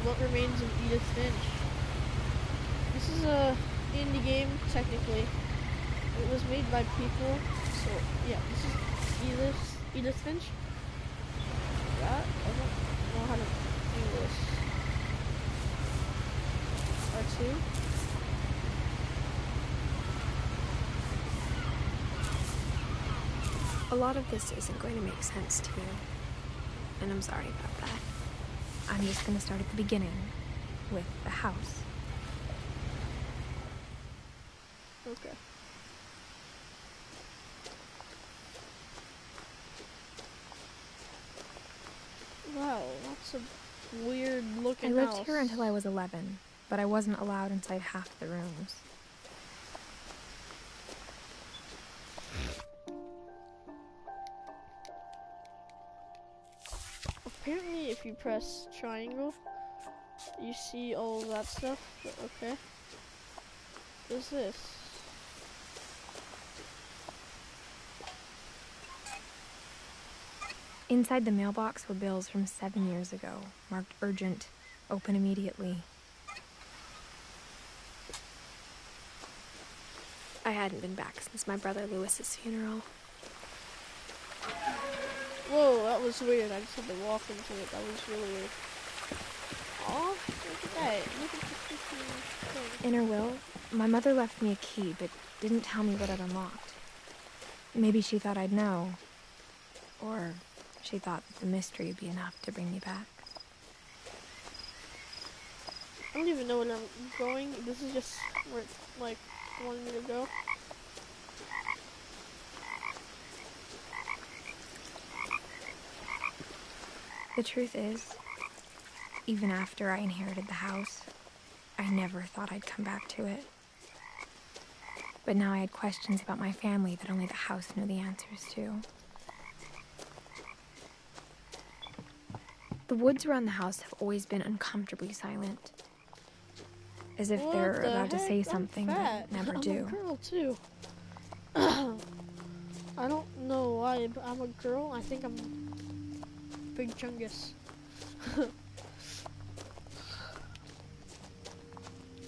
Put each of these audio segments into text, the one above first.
What Remains of Edith Finch. This is a indie game, technically. It was made by people, so yeah, this is Edith Finch. That, I don't know how to do this. R2. A lot of this isn't going to make sense to you, and I'm sorry about that. I'm just going to start at the beginning, with the house. Okay. Wow, that's a weird looking house. I lived here until I was 11, but I wasn't allowed inside half the rooms. Apparently, if you press triangle, you see all of that stuff. Okay. What is this? Inside the mailbox were bills from 7 years ago, marked urgent, open immediately. I hadn't been back since my brother Lewis's funeral. Whoa, that was weird. I just had to walk into it. That was really weird. Aw, look at that. Look at the freaking thing. In her will, my mother left me a key, but didn't tell me what it unlocked. Maybe she thought I'd know. Or she thought that the mystery would be enough to bring me back. I don't even know where I'm going. This is just where it's, like, wanting me to go. The truth is, even after I inherited the house, I never thought I'd come back to it. But now I had questions about my family that only the house knew the answers to. The woods around the house have always been uncomfortably silent. As if they're allowed to say something but never do. I'm a girl too. I don't know why, but I'm a girl. I think I'm Big Chungus.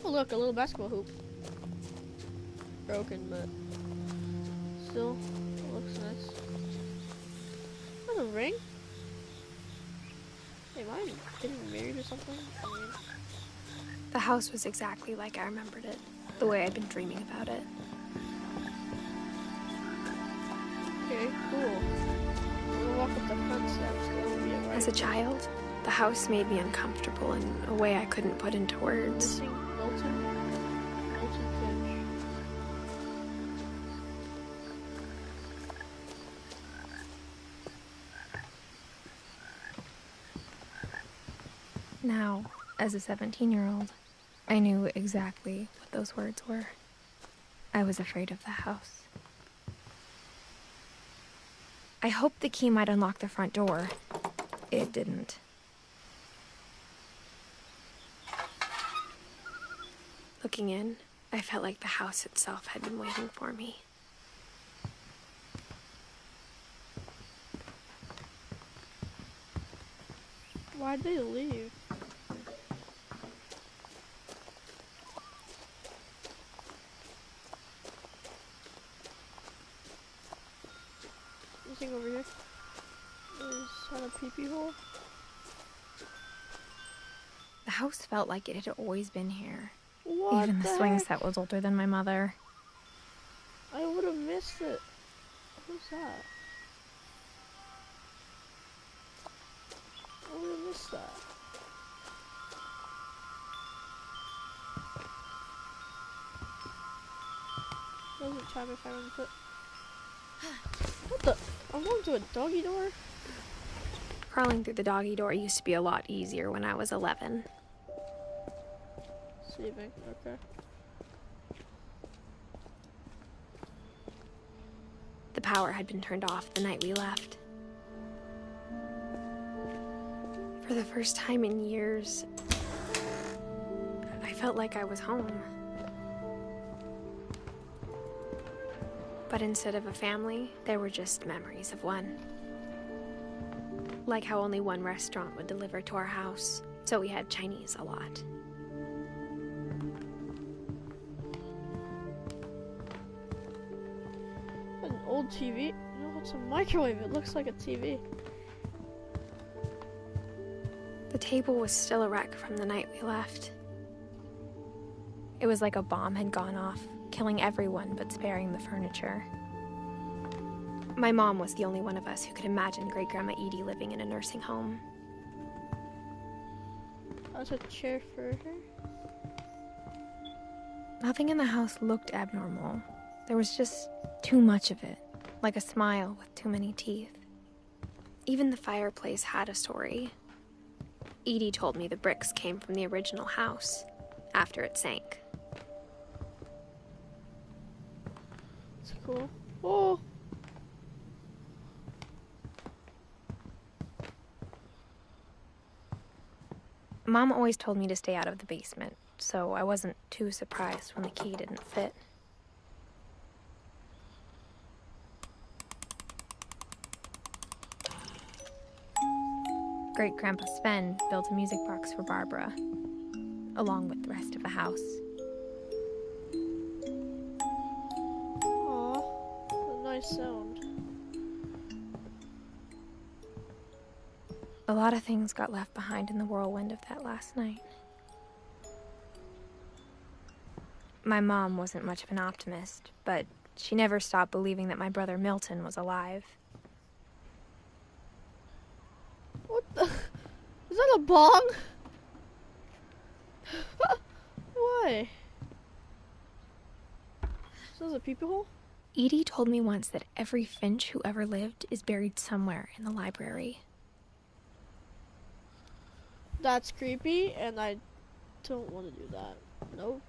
Oh look, a little basketball hoop. Broken, but still looks nice. What, a ring? Hey, am I getting married or something? I mean, the house was exactly like I remembered it, the way I'd been dreaming about it. okay, cool. We'll walk up the front steps. That'll be alright. As a child, the house made me uncomfortable in a way I couldn't put into words. Missing Milton Finch. Now, as a 17-year-old, I knew exactly what those words were. I was afraid of the house. I hoped the key might unlock the front door. It didn't. Looking in, I felt like the house itself had been waiting for me. Why'd they leave? Anything over here? Is that a pee-pee hole? The house felt like it had always been here. What Even the the swing heck? set was older than my mother. I would have missed it. Who's that? I would have missed that. Doesn't chime if I run foot. What the? I'm going to a doggy door? Crawling through the doggy door used to be a lot easier when I was 11. Saving, okay. The power had been turned off the night we left. For the first time in years, I felt like I was home. But instead of a family, there were just memories of one. Like how only one restaurant would deliver to our house, so we had Chinese a lot. An old TV? No, it's a microwave. It looks like a TV. The table was still a wreck from the night we left. It was like a bomb had gone off, killing everyone but sparing the furniture. My mom was the only one of us who could imagine Great-Grandma Edie living in a nursing home. That's a chair for her. Nothing in the house looked abnormal. There was just too much of it, like a smile with too many teeth. Even the fireplace had a story. Edie told me the bricks came from the original house, after it sank. It's cool. Oh! Mom always told me to stay out of the basement, so I wasn't too surprised when the key didn't fit. Great-Grandpa Sven built a music box for Barbara, along with the rest of the house. Aw, a nice sound. A lot of things got left behind in the whirlwind of that last night. My mom wasn't much of an optimist, but she never stopped believing that my brother Milton was alive. What the? Is that a bong? Why? Is that a peepee hole? Edie told me once that every Finch who ever lived is buried somewhere in the library. That's creepy, and I don't want to do that. Nope.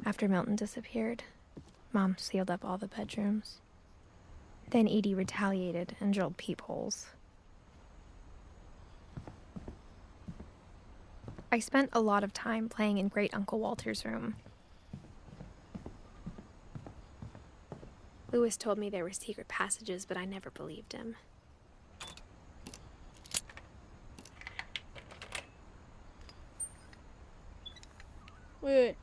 After Milton disappeared, Mom sealed up all the bedrooms. Then Edie retaliated and drilled peepholes. I spent a lot of time playing in Great Uncle Walter's room. Lewis told me there were secret passages, but I never believed him. Wait.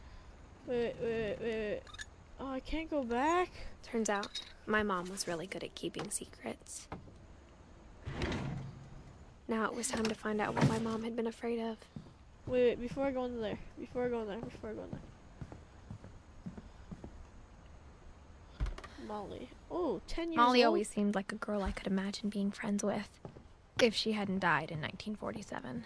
Oh, I can't go back? Turns out, my mom was really good at keeping secrets. Now it was time to find out what my mom had been afraid of. Wait, before I go in there. Molly. Oh, 10 years Molly old? always seemed like a girl I could imagine being friends with, if she hadn't died in 1947.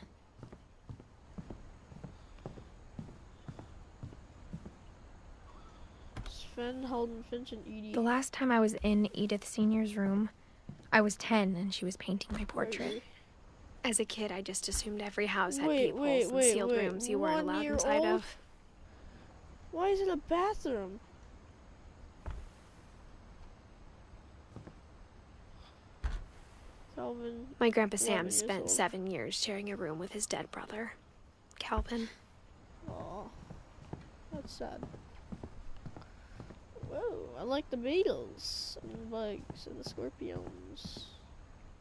Sven, Holden, Finch, and Edie. The last time I was in Edith Sr.'s room, I was 10 and she was painting my portrait. As a kid, I just assumed every house had peepholes and sealed rooms you weren't allowed inside of. Why is it a bathroom? Calvin. My Grandpa Sam spent 7 years sharing a room with his dead brother, Calvin. Aw, that's sad. Whoa, I like the beetles and the bugs and the scorpions.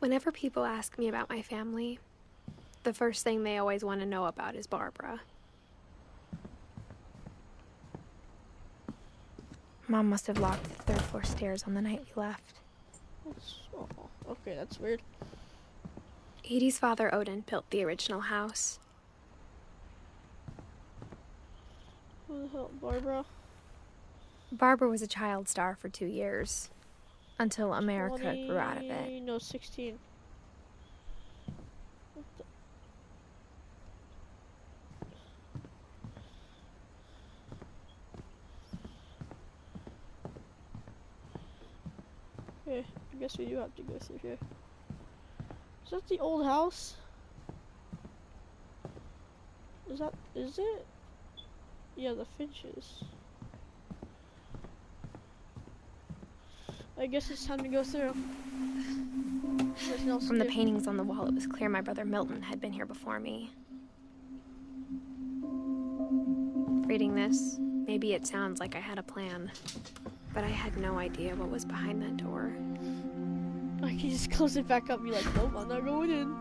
Whenever people ask me about my family, the first thing they always want to know about is Barbara. Mom must have locked the third floor stairs on the night we left. Okay, that's weird. Edie's father, Odin, built the original house. Who the hell, Barbara? Barbara was a child star for 2 years, until America grew out of it. No, 16. What the? Okay, I guess we do have to go through here. Is that the old house? Is it? Yeah, the Finches. I guess it's time to go through. From the paintings on the wall, it was clear my brother Milton had been here before me. Reading this, maybe it sounds like I had a plan, but I had no idea what was behind that door. I can just close it back up and be like, nope, I'm not going in.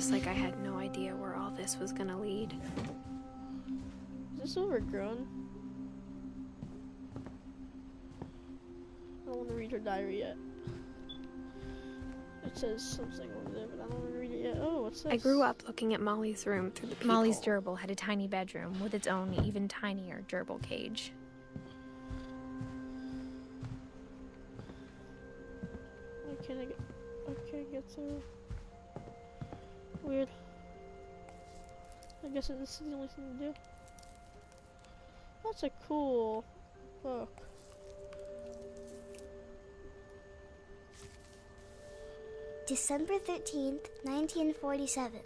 Just like I had no idea where all this was gonna lead. Is this overgrown? I don't want to read her diary yet. It says something over there, but I don't want to read it yet. Oh, what's this? I grew up looking at Molly's room through the peephole. Molly's gerbil had a tiny bedroom with its own even tinier gerbil cage. Why can't I get... Okay, get through. Weird. I guess this is the only thing to do. That's a cool book. December 13th, 1947.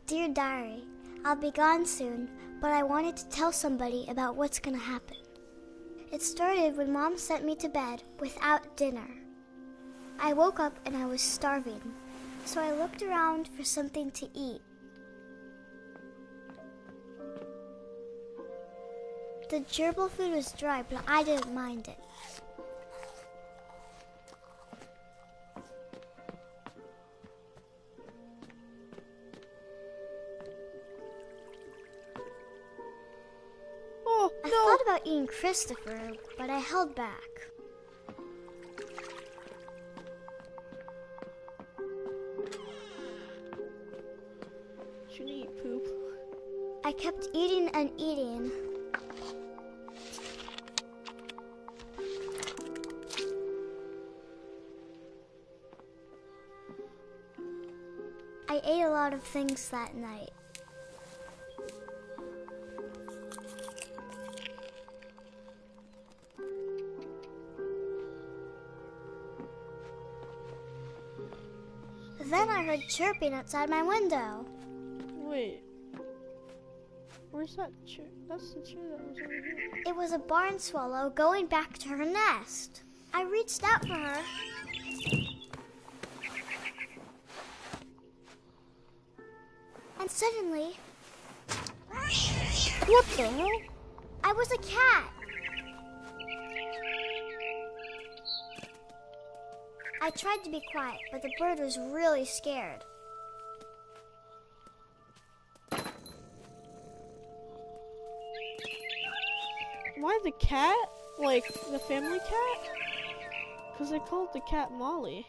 Dear Diary, I'll be gone soon, but I wanted to tell somebody about what's gonna happen. It started when Mom sent me to bed without dinner. I woke up and I was starving, so I looked around for something to eat. The gerbil food was dry, but I didn't mind it. I thought about eating Christopher, but I held back. Shouldn't eat poop. I kept eating and eating. I ate a lot of things that night. Then I heard chirping outside my window. Wait. Where's that chair? That's the chair that was over here. It was a barn swallow going back to her nest. I reached out for her. And suddenly... What the hell? I was a cat. I tried to be quiet, but the bird was really scared. Why the cat? Like, the family cat? Because they called the cat Molly.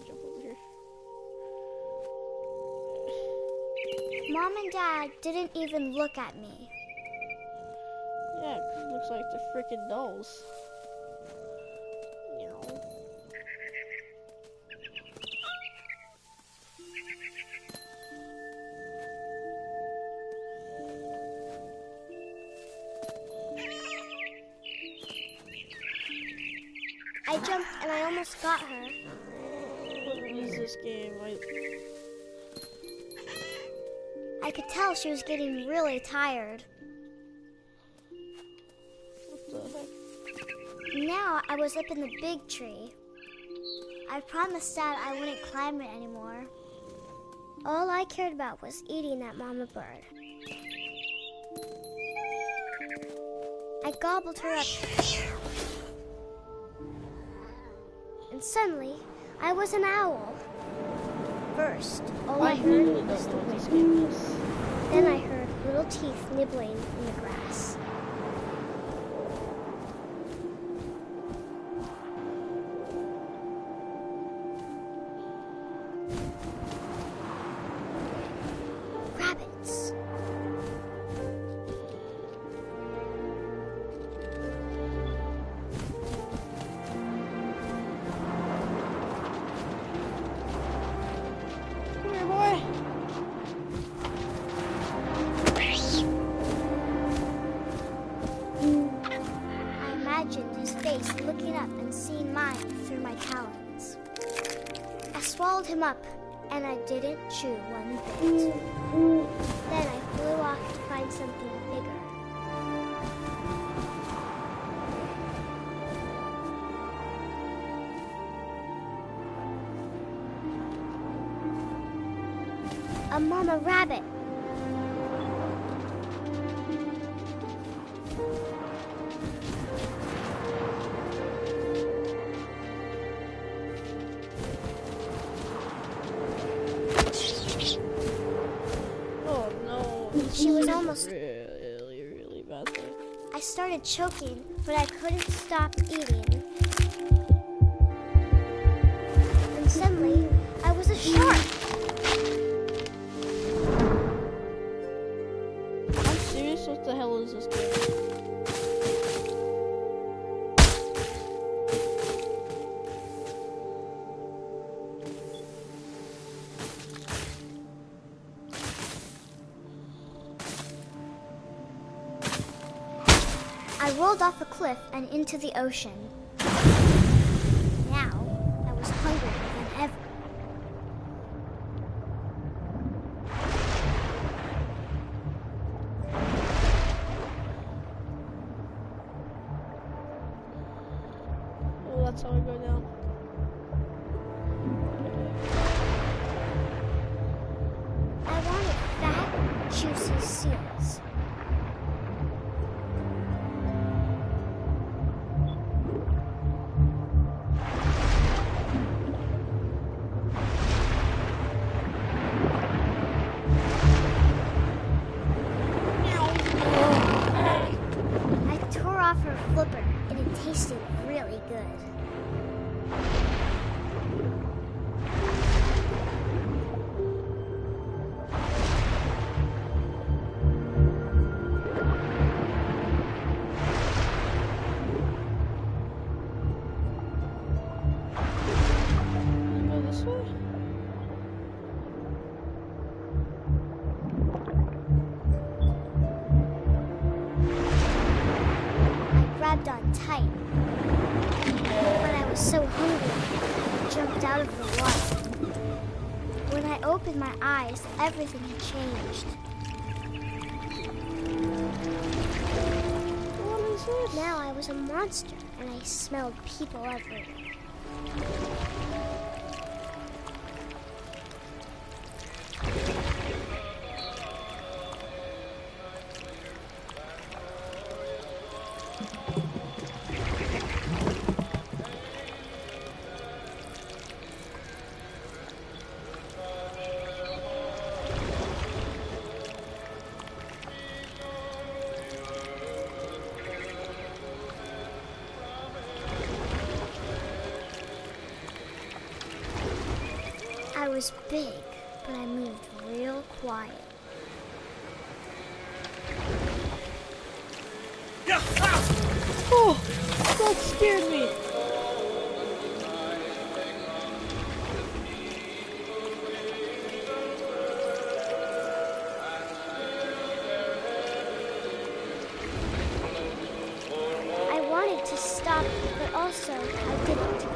Jump over here. Mom and Dad didn't even look at me. Yeah, 'cause it looks like the freaking dolls. You know. I jumped and I almost got her. What is this game? I could tell she was getting really tired. What the heck? Now I was up in the big tree. I promised Dad I wouldn't climb it anymore. All I cared about was eating that mama bird. I gobbled her up. And suddenly, I was an owl. First, all I heard was the wind. Then I heard little teeth nibbling in the grass. Rabbits. Come here, boy. I imagined his face looking up and seeing mine through my talons. I swallowed him up, and I didn't chew one bit. Then I flew off to find something bigger. A mama rabbit. almost... Really, really bad thing. I started choking, but I couldn't stop eating. And suddenly, I was a shark. I'm serious? What the hell is this game? I rolled off a cliff and into the ocean. Now, I was hungrier than ever. Oh, that's how I go down. I wanted fat, juicy seals. I tore off her flipper, and it tasted really good. Go this way? I grabbed on tight. But I was so hungry, I jumped out of the water. When I opened my eyes, everything had changed. What is this? Now I was a monster, and I smelled people everywhere. I was big, but I moved real quiet. Oh, that scared me. I wanted to stop, but also I didn't.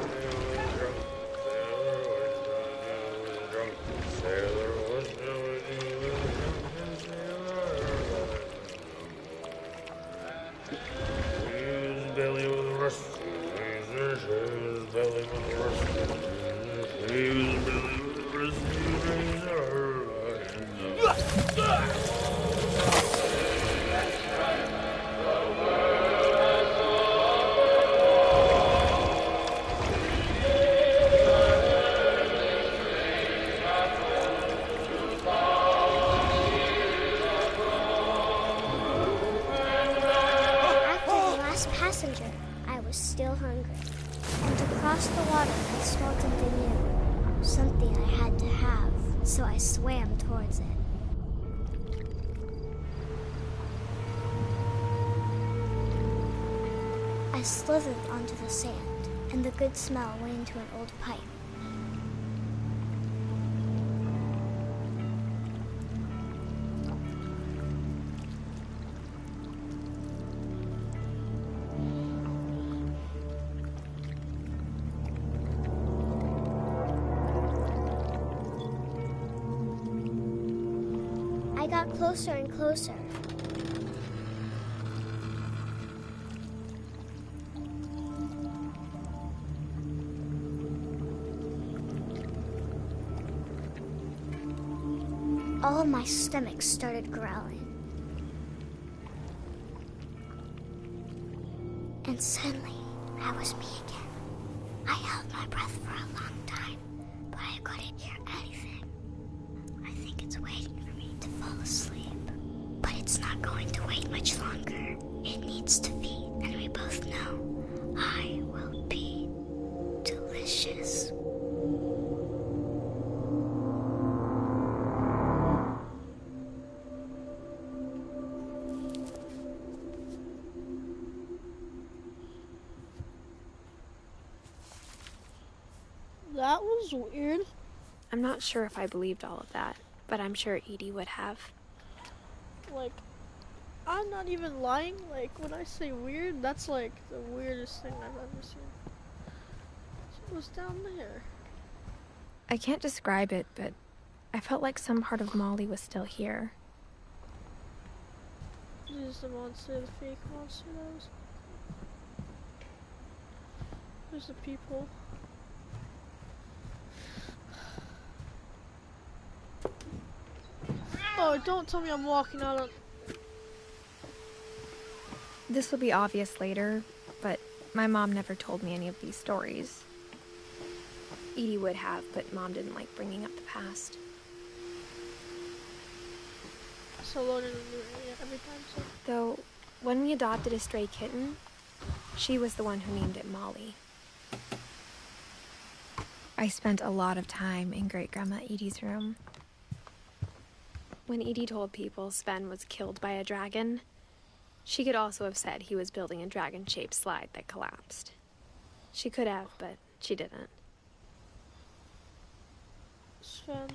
Passenger, I was still hungry. And across the water, I smelled something new. Something I had to have, so I swam towards it. I slithered onto the sand, and the good smell went into an old pipe. I got closer and closer. All of my stomach started growling. And suddenly, I was me again. I held my breath for a long time, but I couldn't hear anything. I think it's waiting for me to fall asleep. But it's not going to wait much longer. It needs to feed, and we both know I will be delicious. That was weird. I'm not sure if I believed all of that, but I'm sure Edie would have. Like, I'm not even lying. Like, when I say weird, that's like the weirdest thing I've ever seen. She was down there. I can't describe it, but I felt like some part of Molly was still here. This is the monster, the fake monster that was. There's the people. Oh, don't tell me I'm walking out on... This will be obvious later, but my mom never told me any of these stories. Edie would have, but Mom didn't like bringing up the past. So loaded in a new area every time, so... Though, when we adopted a stray kitten, she was the one who named it Molly. I spent a lot of time in Great-Grandma Edie's room. When Edie told people Sven was killed by a dragon, she could also have said he was building a dragon-shaped slide that collapsed. She could have, but she didn't. Sven,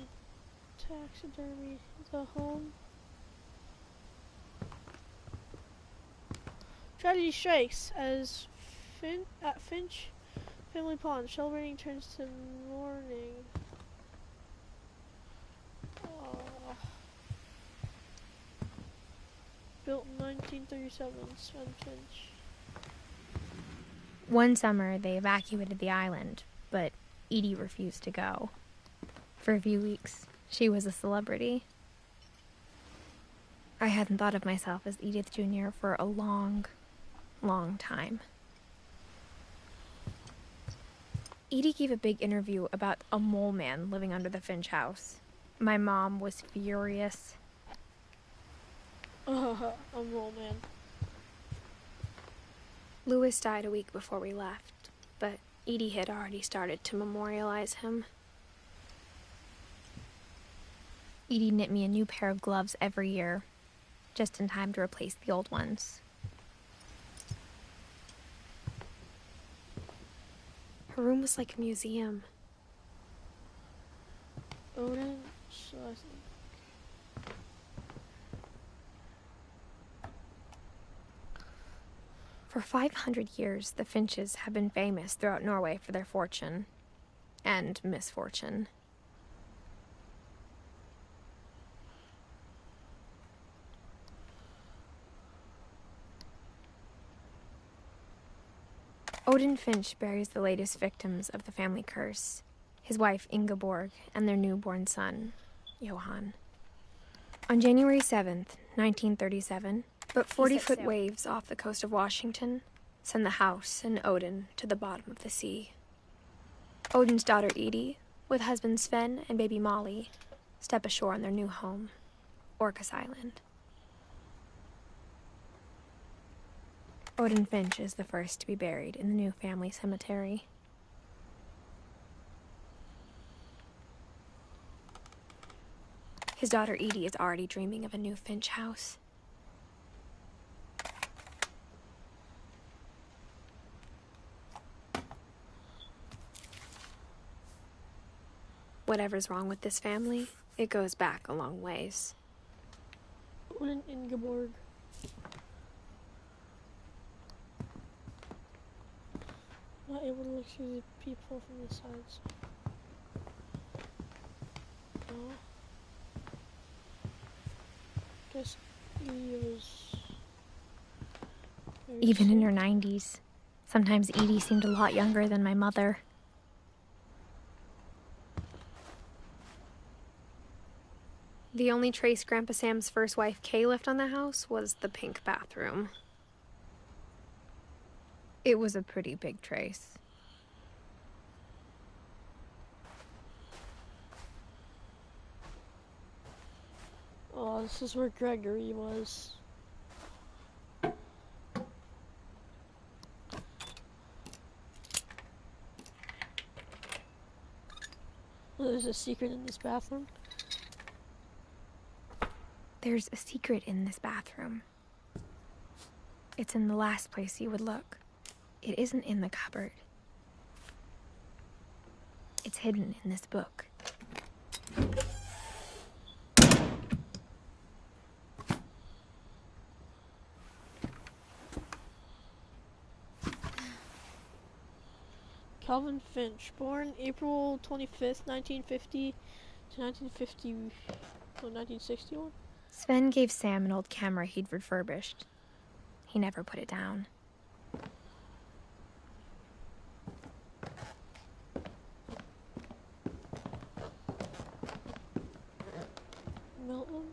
taxidermy, the home. Tragedy strikes as at Finch Family Pond. Celebrating turns to mourning. Built in 1937, Sven Finch. One summer, they evacuated the island, but Edie refused to go. For a few weeks, she was a celebrity. I hadn't thought of myself as Edith Jr. for a long, long time. Edie gave a big interview about a mole man living under the Finch house. My mom was furious. A mole man. Louis died a week before we left, but Edie had already started to memorialize him. Edie knit me a new pair of gloves every year, just in time to replace the old ones. Her room was like a museum. Odin, so I think. For 500 years, the Finches have been famous throughout Norway for their fortune and misfortune. Odin Finch buries the latest victims of the family curse, his wife Ingeborg and their newborn son, Johan. On January 7th, 1937, but 40-foot waves off the coast of Washington send the house and Odin to the bottom of the sea. Odin's daughter Edie, with husband Sven and baby Molly, step ashore on their new home, Orcas Island. Odin Finch is the first to be buried in the new family cemetery. His daughter Edie is already dreaming of a new Finch house. Whatever's wrong with this family, it goes back a long ways. Odin Ingeborg. Not able to look through the people from the sides. No. Guess Edie was... Even in her 90s. Sometimes Edie seemed a lot younger than my mother. The only trace Grandpa Sam's first wife, Kay, left on the house was the pink bathroom. It was a pretty big trace. Oh, this is where Gregory was. Oh, there's a secret in this bathroom. There's a secret in this bathroom. It's in the last place you would look. It isn't in the cupboard. It's hidden in this book. Calvin Finch, born April 25th, 1950 to 1961. Sven gave Sam an old camera he'd refurbished. He never put it down. Milton.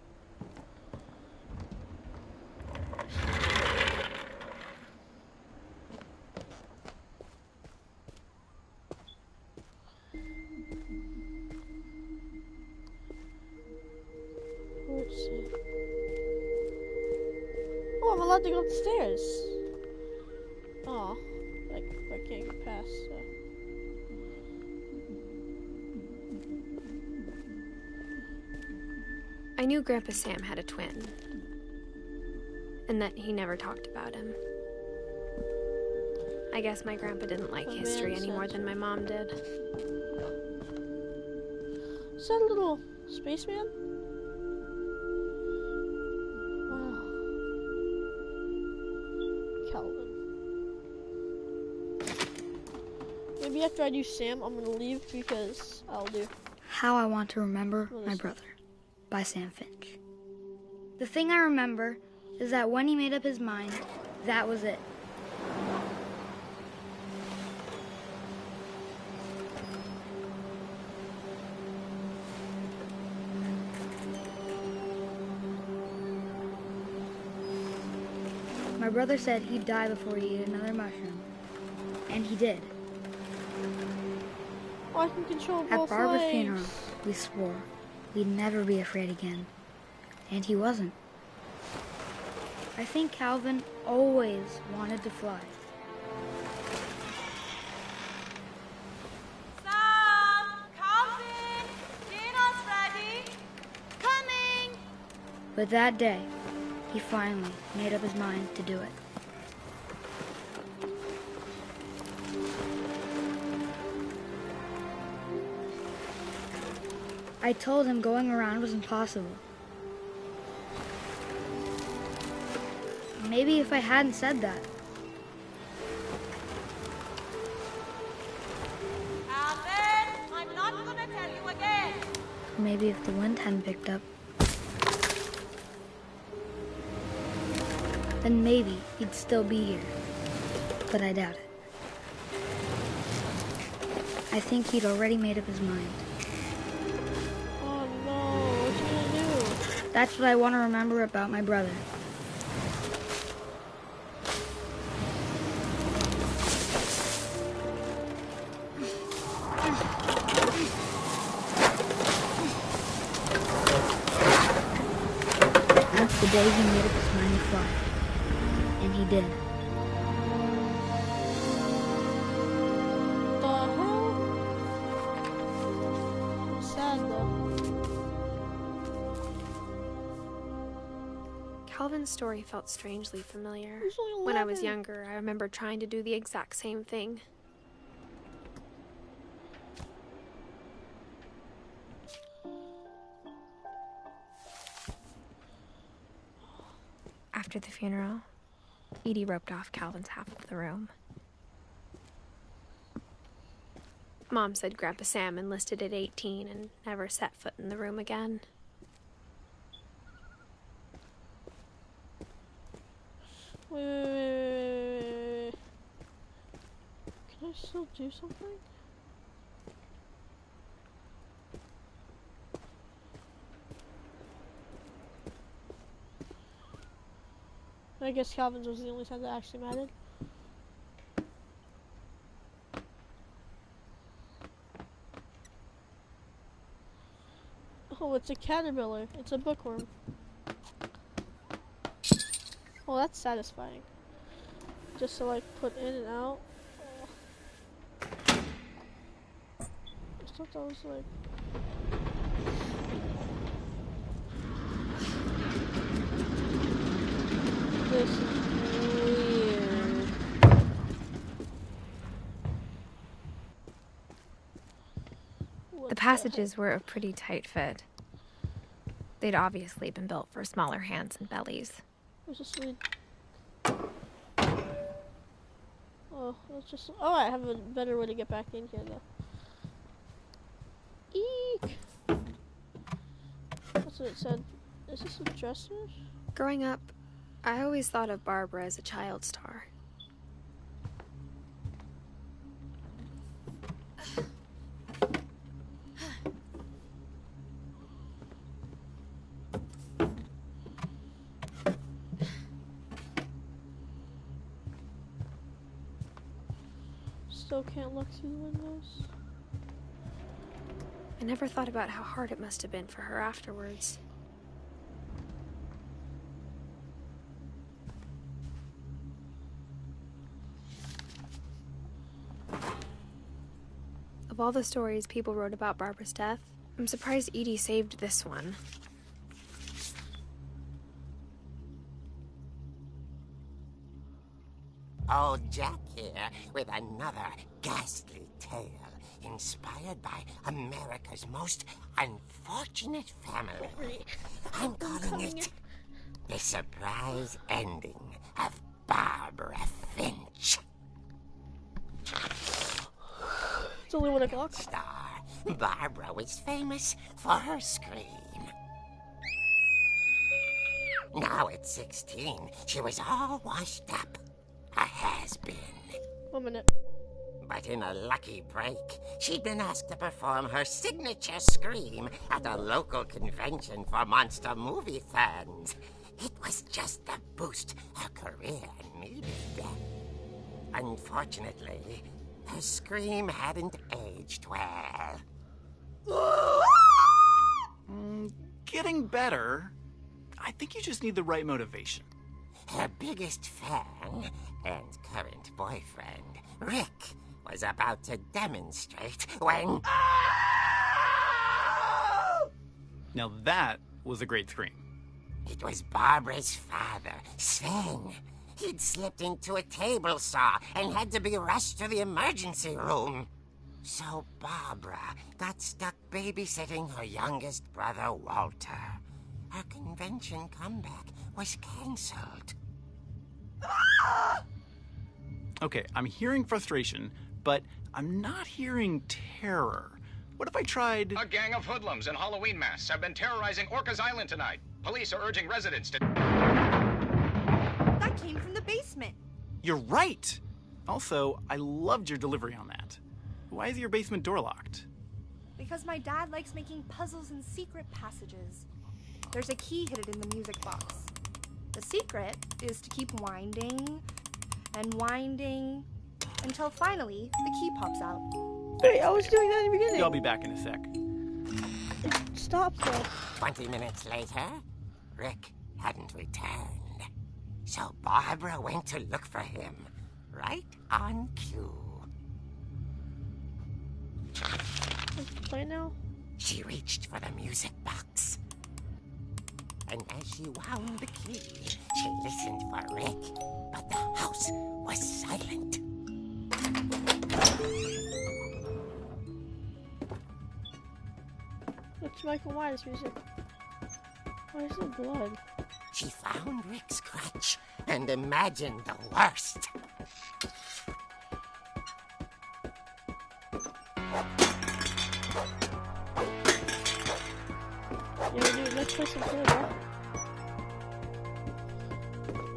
Let's see. Oh, I'm allowed to go upstairs. Oh, like I can't get past. I knew Grandpa Sam had a twin, and that he never talked about him. I guess my grandpa didn't like history any more than my mom did. Is that a little spaceman? Wow. Calvin. Maybe after I do Sam, I'm gonna leave because I'll do How I Want to Remember My Brother by Sam Finch. The thing I remember is that when he made up his mind, that was it. My brother said he'd die before he ate another mushroom. And he did. Oh, I can control both At Barbara's legs. funeral, we swore we'd never be afraid again. And he wasn't. I think Calvin always wanted to fly. Sam! Calvin! Dinner's ready! Coming! But that day, he finally made up his mind to do it. I told him going around was impossible. Maybe if I hadn't said that. Calvin! I'm not gonna tell you again! Maybe if the wind hadn't picked up. Then maybe he'd still be here. But I doubt it. I think he'd already made up his mind. Oh no, what you gonna do? That's what I want to remember about my brother. That's the day he made up his mind to fly. And he did. The hell? I'm sad though. Calvin's story felt strangely familiar. He's only When I was 11. younger, I remember trying to do the exact same thing. After the funeral, Edie roped off Calvin's half of the room. Mom said Grandpa Sam enlisted at 18 and never set foot in the room again. Wait. Can I still do something? I guess Calvin's was the only time that actually mattered. Oh, it's a caterpillar. It's a bookworm. Oh, that's satisfying. Just to like put in and out. Oh. I thought that was like... This is weird. The passages were a pretty tight fit. They'd obviously been built for smaller hands and bellies. Where's this lead? Oh, that's just... Oh, I have a better way to get back in here, though. Eek! That's what it said. Is this a dresser? Growing up, I always thought of Barbara as a child star. Still can't look through the windows. I never thought about how hard it must have been for her afterwards. Of all the stories people wrote about Barbara's death, I'm surprised Edie saved this one. Old Jack here with another ghastly tale inspired by America's most unfortunate family. I'm calling it The Surprise Ending of Barbara Finch. It's only 1 o'clock. Star, Barbara was famous for her scream. Now at 16, she was all washed up. A has-been. 1 minute. But in a lucky break, she'd been asked to perform her signature scream at a local convention for monster movie fans. It was just the boost her career needed. Unfortunately, her scream hadn't aged well. Getting better. I think you just need the right motivation. Her biggest fan and current boyfriend, Rick, was about to demonstrate when... Now that was a great scream. It was Barbara's father, Sven. He'd slipped into a table saw and had to be rushed to the emergency room. So Barbara got stuck babysitting her youngest brother, Walter. Her convention comeback was cancelled. Okay, I'm hearing frustration, but I'm not hearing terror. What if I tried... A gang of hoodlums in Halloween masks have been terrorizing Orcas Island tonight. Police are urging residents to... That came from the basement. You're right! Also, I loved your delivery on that. Why is your basement door locked? Because my dad likes making puzzles and secret passages. There's a key hidden in the music box. The secret is to keep winding and winding until finally the key pops out. Wait, I was doing that in the beginning. I'll be back in a sec. Stop though. 20 minutes later, Rick hadn't returned. So Barbara went to look for him, right on cue. Play now? She reached for the music box. And as she wound the key, she listened for Rick, but the house was silent. It's Michael Myers music. Where's the blood? She found Rick's crutch and imagined the worst. Yeah, dude, let's play some further.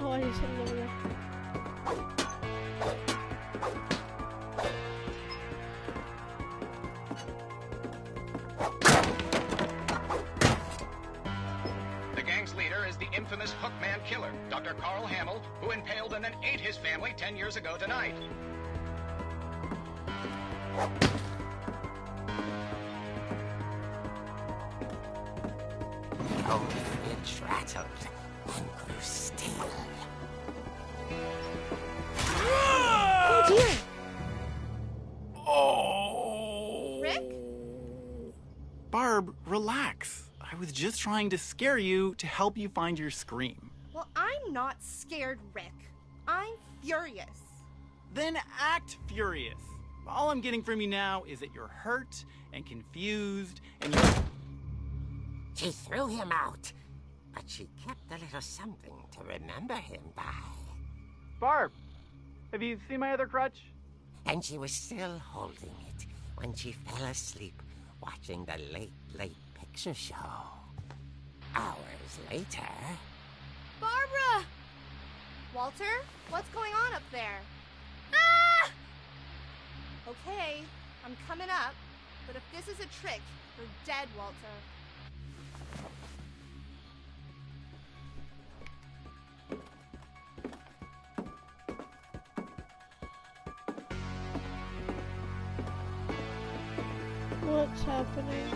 Oh, I need something over there. The gang's leader is the infamous Hookman killer, Dr. Carl Hamill, who impaled and then ate his family 10 years ago tonight. dear! Oh! Rick? Barb, relax. I was just trying to scare you to help you find your scream. Well, I'm not scared, Rick. I'm furious. Then act furious. All I'm getting from you now is that you're hurt and confused and you're... She threw him out, but she kept a little something to remember him by. Barb, have you seen my other crutch? And she was still holding it when she fell asleep watching the late picture show. Hours later... Barbara! Walter, what's going on up there? Ah! Okay, I'm coming up, but if this is a trick, you're dead, Walter. What's happening?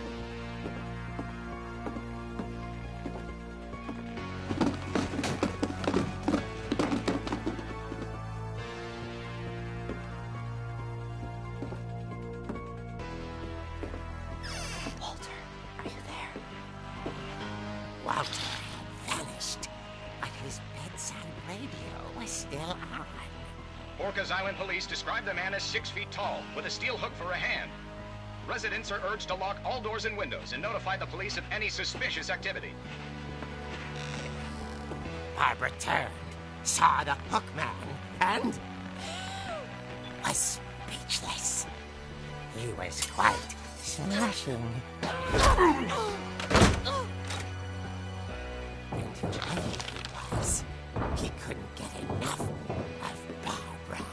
Walter, are you there? Walter had vanished, but his bedside radio was still on. Orcas Island police describe the man as 6 feet tall, with a steel hook for a hand. Residents are urged to lock all doors and windows and notify the police of any suspicious activity. Barbara turned, saw the hookman, and was speechless. He was quite smashing. And where he was, he couldn't get enough of Barbara.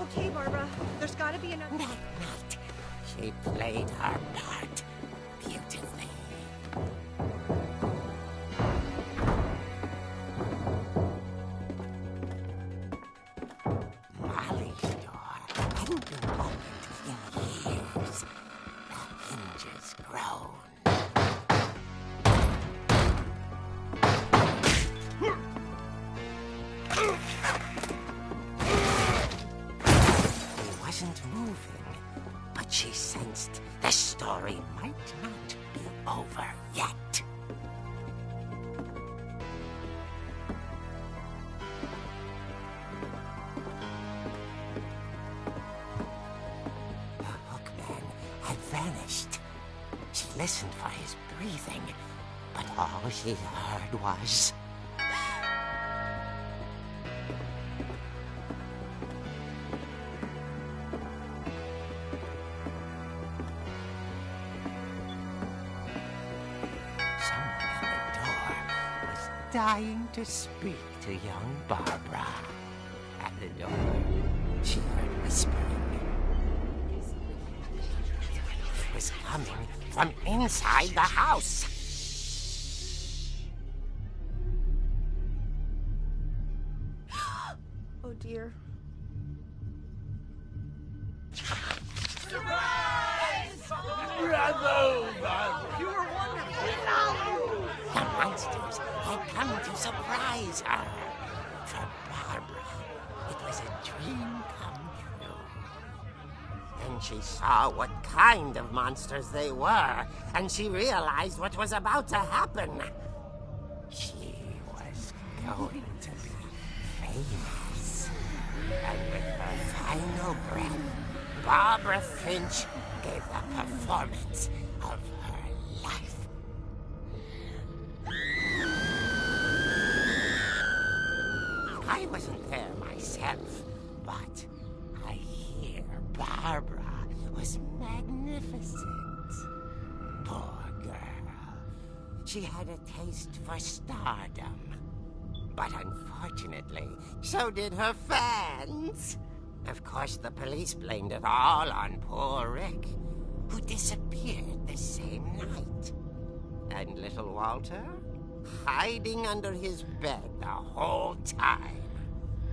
Okay, Barbara, there's gotta be another... That night, she played her part beautifully. Molly's door hadn't been opened in years. The hinges groaned. He wasn't moving, but she sensed the story might not be over yet. The hookman had vanished. She listened for his breathing, but all she heard was... someone at the door was dying to speak to young Barbara. At the door, she heard whispering. It was coming from inside the house. Oh, dear. The monsters had come to surprise her. For Barbara, it was a dream come true. Then she saw what kind of monsters they were, and she realized what was about to happen. She was going to be famous. And with her final breath, Barbara Finch gave the performance of her life. I wasn't there myself, but I hear Barbara was magnificent. Poor girl. She had a taste for stardom. But unfortunately, so did her fans. Of course, the police blamed it all on poor Rick, who disappeared the same night. And little Walter? Hiding under his bed the whole time.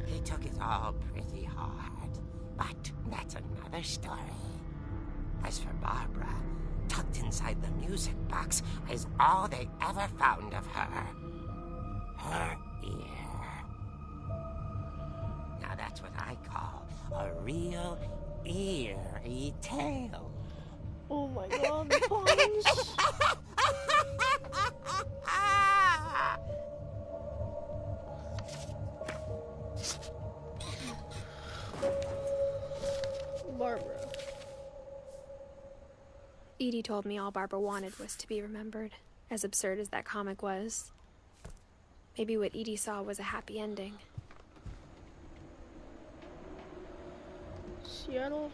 He took it all pretty hard, but that's another story. As for Barbara, tucked inside the music box is all they ever found of her. Her ear. Now that's what I call real eerie tale. Oh my god, Finch. Barbara. Edie told me all Barbara wanted was to be remembered, as absurd as that comic was. Maybe what Edie saw was a happy ending. Seattle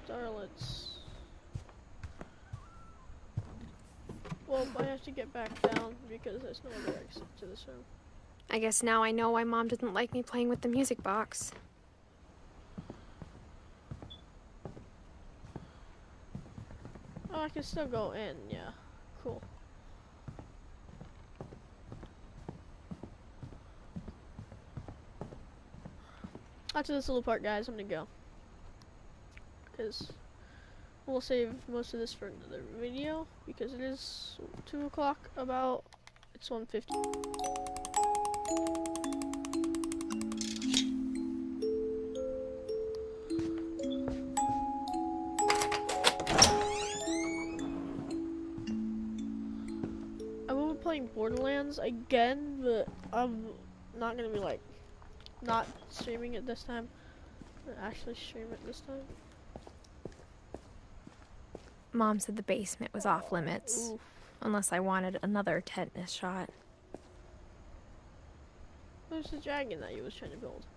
Starlets. Well, I have to get back down because there's no other exit to this room. I guess now I know why Mom didn't like me playing with the music box. Oh, I can still go in, yeah. Cool. After this little part, guys, I'm gonna go. Because we'll save most of this for another video. Because it is 2 o'clock about. It's 1:50. I will be playing Borderlands again, but I'm not gonna be like not streaming it this time. I'm gonna actually stream it this time. Mom said the basement was off limits, Oof. unless I wanted another tetanus shot. Where's the dragon that you was trying to build?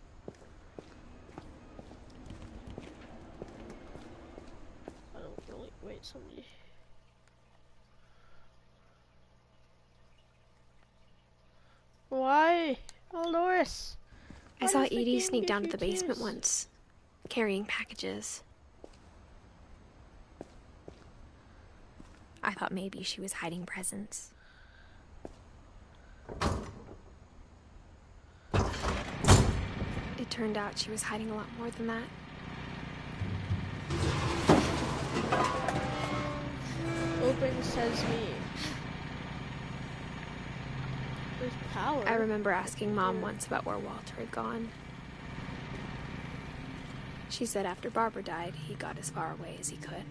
I don't really. Wait, somebody. Why? Dolores! I saw Edie sneak down to the basement once, carrying packages. I thought maybe she was hiding presents. It turned out she was hiding a lot more than that. Open Sesame. There's power. I remember asking Mom once about where Walter had gone. She said after Barbara died, he got as far away as he could.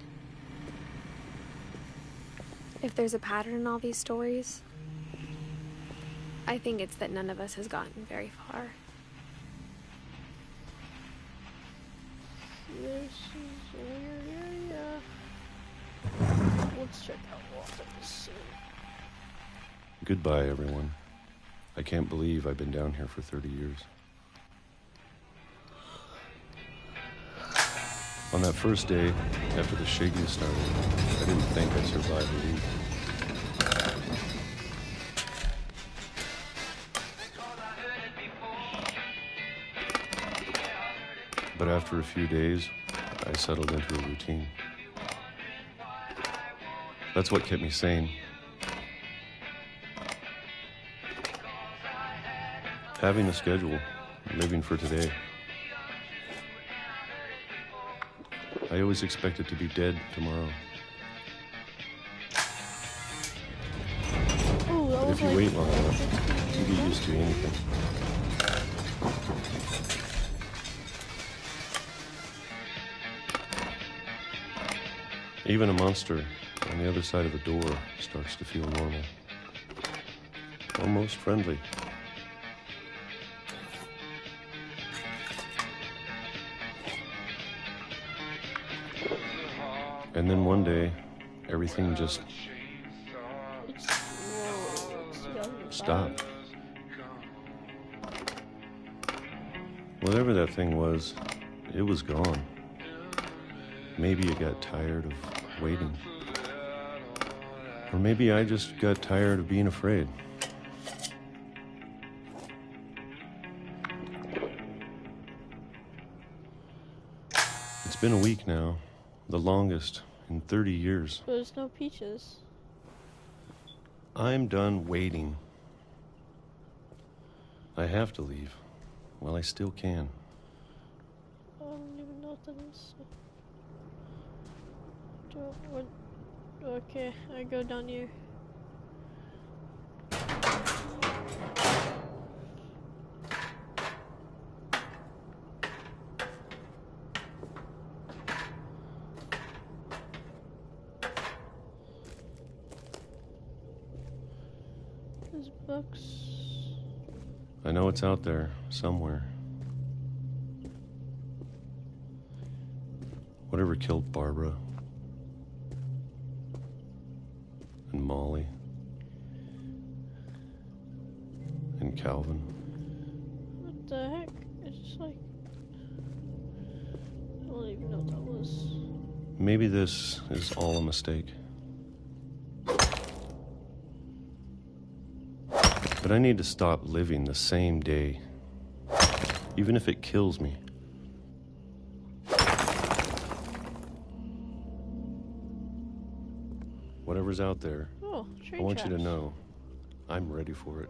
If there's a pattern in all these stories, I think it's that none of us has gotten very far. This is a weird area. Let's check out Walter's scene. Goodbye, everyone. I can't believe I've been down here for 30 years. On that first day, after the shaking started, I didn't think I'd survive a week. But after a few days, I settled into a routine. That's what kept me sane. Having a schedule, living for today. I always expected to be dead tomorrow. Ooh, But if you wait long enough, you get used to anything. Even a monster on the other side of the door starts to feel normal. Almost friendly. And then one day, everything just stopped. Whatever that thing was, it was gone. Maybe it got tired of waiting. Or maybe I just got tired of being afraid. It's been a week now, the longest in 30 years. There's no peaches. I'm done waiting. I have to leave while I still can. I don't even know what that is. Okay, I go down here. There's books. I know it's out there, somewhere. Whatever killed Barbara and Molly and Calvin. What the heck? It's just like... I don't even know what that was. Maybe this is all a mistake. But I need to stop living the same day, even if it kills me. Whatever's out there, Oh, I want you to know I'm ready for it.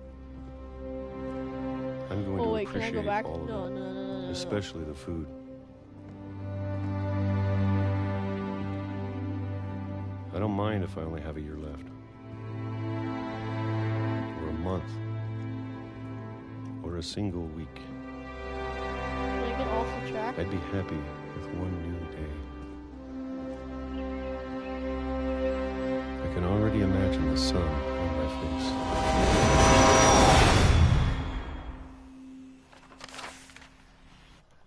I'm going to wait, can I appreciate go back? all of No, it, no. especially the food. I don't mind if I only have a year left. Or a month. Or a single week. Can I get off the track? I'd be happy with one new day. I can already imagine the sun on my face.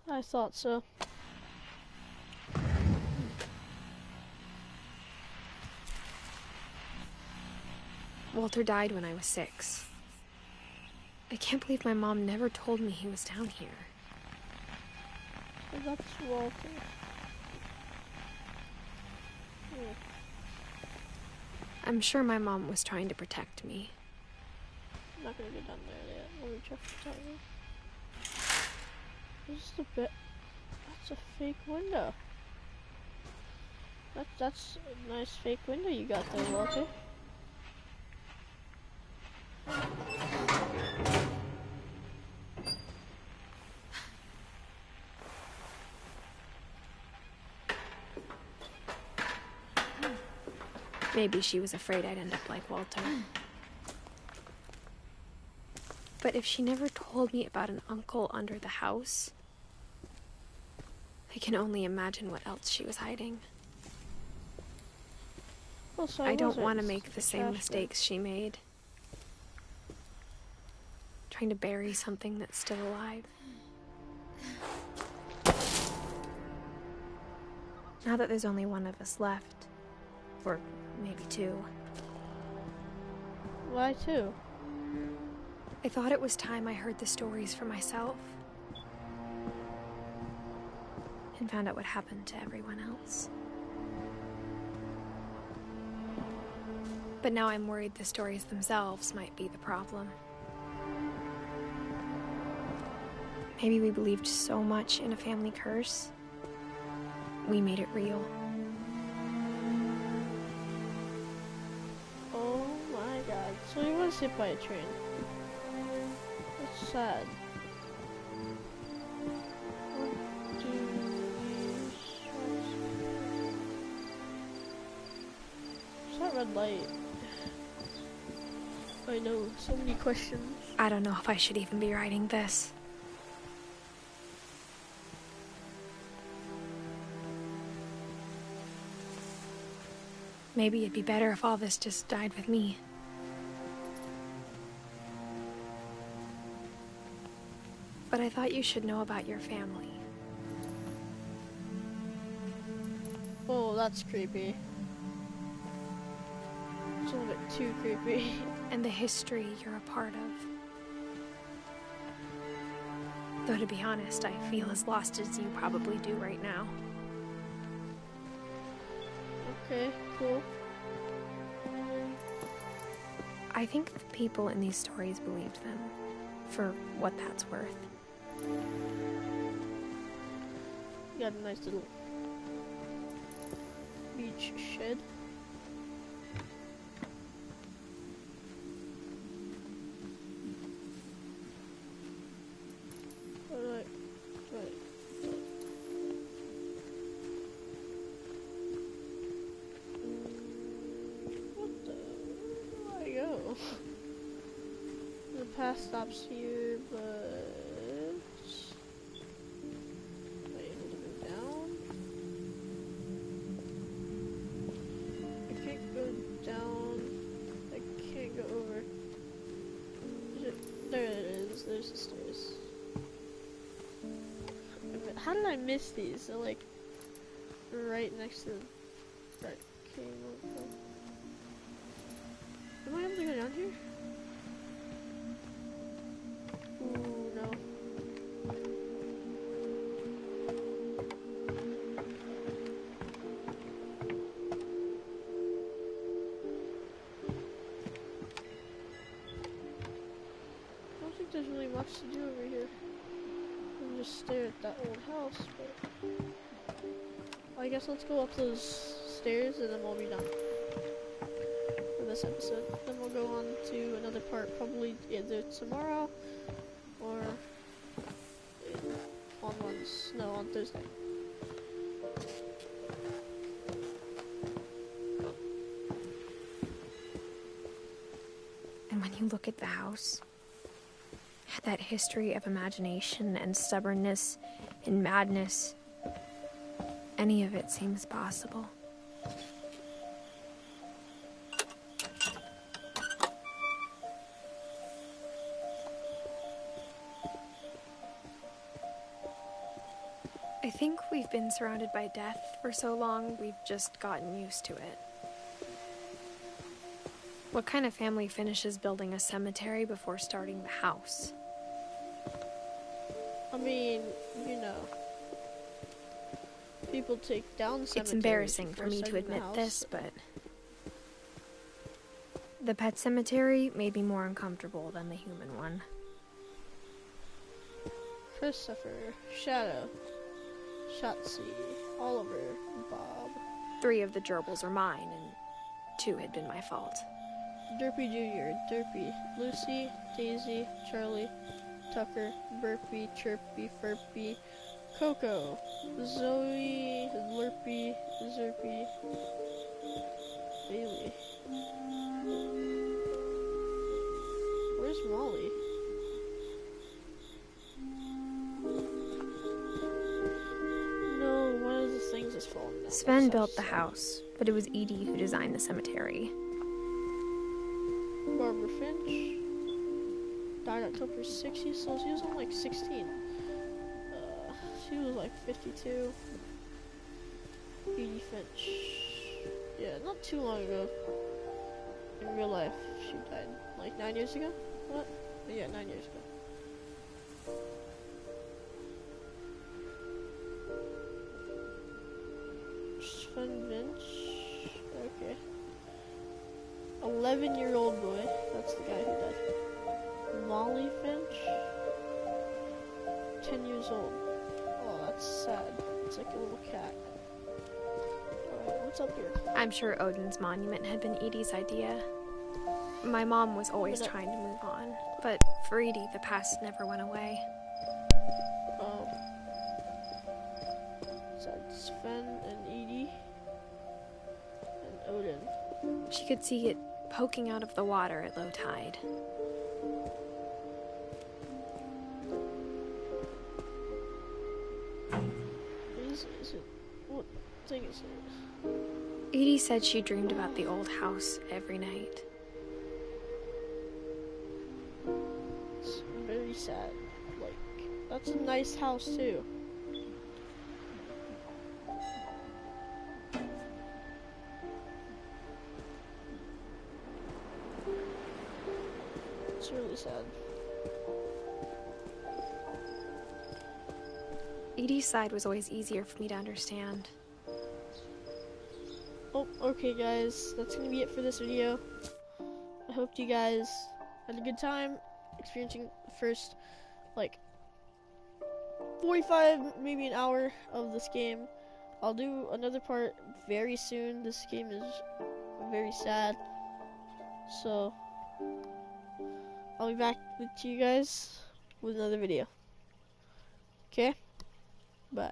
I thought so. Walter died when I was 6. I can't believe my mom never told me he was down here. So that's Walter. Yeah. I'm sure my mom was trying to protect me. I'm not gonna get down there yet. Let me check the timer. This is the bit. That's a fake window. That's a nice fake window you got there, Walter. Maybe she was afraid I'd end up like Walter. But if she never told me about an uncle under the house, I can only imagine what else she was hiding. Well, so I don't wasn't want to make the same trash mistakes she made. Trying to bury something that's still alive. Now that there's only one of us left, or maybe 2, bin. Why 2? I thought it was time I heard the stories for myself. And found out what happened to everyone else. But now I'm worried the stories themselves might be the problem. Maybe we believed so much in a family curse, we made it real. Oh my god. So he was hit by a train. That's sad. What do these What's that red light? I know, so many questions. I don't know if I should even be writing this. Maybe it'd be better if all this just died with me. But I thought you should know about your family. Oh, that's creepy. It's a little bit too creepy. And the history you're a part of. Though to be honest, I feel as lost as you probably do right now. Okay, cool. I think the people in these stories believed them, for what that's worth. You got a nice little beach shed. Alright, right. What the? Where do I go? The path stops here, but am I able to go down? I can't go down. I can't go over. how did I miss these? They're like right next to that came up. Am I able to go down here? Ooh, no. I don't think there's really much to do over here. I can just stare at that old house, but I guess let's go up those stairs and then we'll be done for this episode. Then we'll go on to another part, probably either tomorrow or on Thursday. And when you look at the house, that history of imagination and stubbornness and madness, any of it seems possible. I think we've been surrounded by death for so long, we've just gotten used to it. What kind of family finishes building a cemetery before starting the house? I mean, you know, people take down cemeteries. It's embarrassing for before me to starting the admit house. this, but the pet cemetery made me more uncomfortable than the human one. Christopher, Shadow, Shotzi, Oliver, Bob. 3 of the gerbils are mine, and 2 had been my fault. Derpy Jr., Derpy, Lucy, Daisy, Charlie, Tucker, Burpy, Chirpy, Furpy, Coco, Zoe, Lurpy, Zerpy, Bailey. Where's Molly? No, one of the things is falling down. Sven built the house, but it was Edie who designed the cemetery. Barbara Finch died October 60th, so she was only like 16. She was like 52. Edie Finch. Yeah, not too long ago. In real life, she died like 9 years ago. What? Yeah, 9 years ago. Sven Finch. Okay. 11-year-old boy. That's the guy who died. Molly Finch. 10 years old. Oh, that's sad. It's like a little cat. Alright, what's up here? I'm sure Odin's monument had been Edie's idea. My mom was always trying to move on, but for Edie, the past never went away. So that's Sven and Edie. And Odin. She could see it poking out of the water at low tide. Is it? What thing is it? Edie said she dreamed about the old house every night. It's very sad. Like, that's a nice house too. It's really sad. Edie's side was always easier for me to understand. Oh, okay guys, that's gonna be it for this video. I hope you guys had a good time experiencing the first, like, 45, maybe an hour of this game. I'll do another part very soon. This game is very sad. So, I'll be back with you guys with another video. Okay? Bye.